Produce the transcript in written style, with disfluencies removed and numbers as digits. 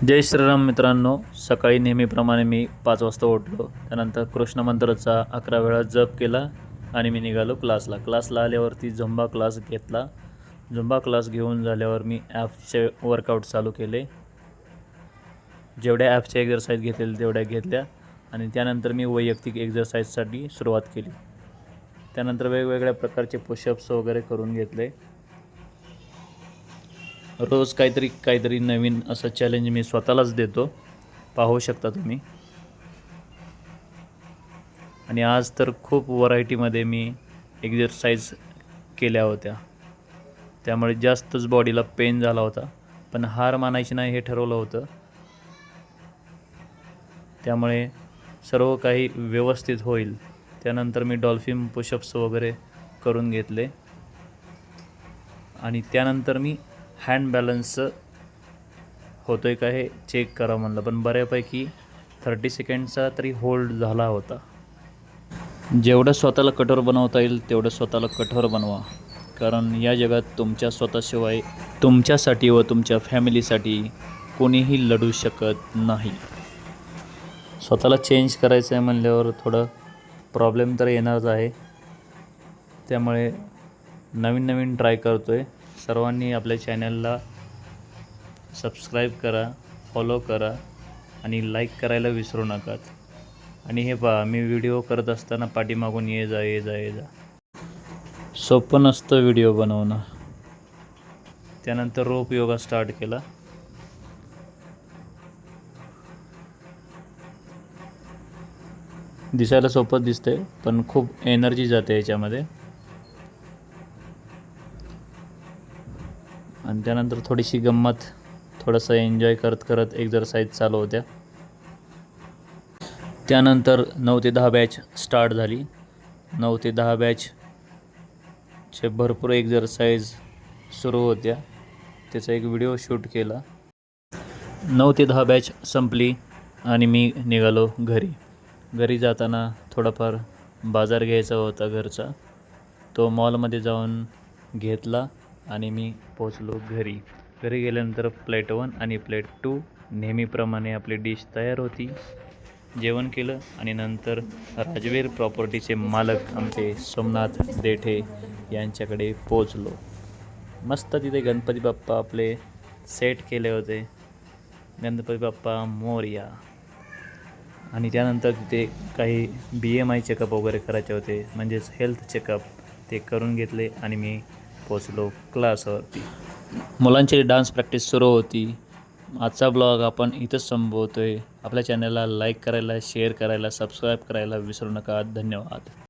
जय श्रीराम मित्रांनो, सकाळी नेहमीप्रमाणे मी 5 वाजता उठलो. त्यानंतर कृष्ण मंत्राचा 11 वेळा जप केला आणि मी निघालो क्लासला आल्यावरती झुंबा क्लास घेतला. झुंबा क्लास घेऊन झाल्यावर मी ॲप्सचे वर्कआउट चालू केले. जेवढ्या ॲप्सचे एक्झरसाईज घेतलेले तेवढ्या घेतल्या आणि त्यानंतर मी वैयक्तिक एक्झरसाईजसाठी सुरुवात केली. त्यानंतर वेगवेगळ्या प्रकारचे पुशअप्स वगैरे करून घेतले. रोज काहीतरी नवीन असं चॅलेंज मी स्वतःलाच देतो, पाहू शकता तुम्ही. आणि आज तर खूप व्हरायटीमध्ये मी एक्झरसाईज केल्या होत्या, त्यामुळे जास्तच बॉडीला पेन झाला होता. पण हार मानायची नाही हे ठरवलं होतं, त्यामुळे सर्व काही व्यवस्थित होईल. त्यानंतर मी डॉल्फिन पुशअप्स वगैरे करून घेतले आणि त्यानंतर मी हँड बॅलन्स होतो आहे का हे चेक करा म्हणलं, पण बऱ्यापैकी 30 सेकंडचा तरी होल्ड झाला होता. जेवढं स्वतःला कठोर बनवता येईल तेवढं स्वतःला कठोर बनवा, कारण या जगात तुमच्या स्वतःशिवाय तुमच्यासाठी व तुमच्या फॅमिलीसाठी कोणीही लढू शकत नाही. स्वतःला चेंज करायचं आहे म्हणल्यावर थोडं प्रॉब्लेम तर येणारच आहे, त्यामुळे नवीन ट्राय करतो आहे. सर्वांनी आपल्या चॅनलला सबस्क्राईब करा, फॉलो करा आणि लाईक करायला विसरू नका. आणि हे पहा, मी व्हिडिओ करत असताना पाठीमागून ये जा. सोपं नसतं व्हिडिओ बनवणं. त्यानंतर रोप योगा स्टार्ट केला. दिसायला सोपं दिसतंय, पण खूप एनर्जी जाते याच्यामध्ये. आणि त्यानंतर थोडीशी गंमत, थोडंसं एन्जॉय करत एक्झरसाईज चालू होत्या. त्यानंतर 9 ते 10 बॅच स्टार्ट झाली. 9 ते 10 बॅचचे भरपूर एक्झरसाईज सुरू होत्या, त्याचा एक व्हिडिओ शूट केला. 9 ते 10 बॅच संपली आणि मी निघालो घरी जाताना थोडाफार बाजार घ्यायचा होता घरचा, तो मॉलमध्ये जाऊन घेतला आणि मी पोचलो घरी गेल्यानंतर प्लेट 1 आणि प्लेट 2 नेहमीप्रमाणे आपली डिश तयार होती. जेवण केलं आणि नंतर राजवीर प्रॉपर्टीचे मालक आमचे सोमनाथ देठे यांच्याकडे पोचलो. मस्त तिथे गणपती बाप्पा आपले सेट केले होते, गणपती बाप्पा मोरया. आणि त्यानंतर तिथे काही BMI चेकअप वगैरे करायचे होते, म्हणजेच हेल्थ चेकअप, ते करून घेतले आणि मी पोचलो क्लासवरती. मुलांची डान्स प्रॅक्टिस सुरू होती. आजचा ब्लॉग आपण इथंच संपवतो आहे. आपल्या चॅनलला लाईक करायला, शेअर करायला, सबस्क्राईब करायला विसरू नका. धन्यवाद.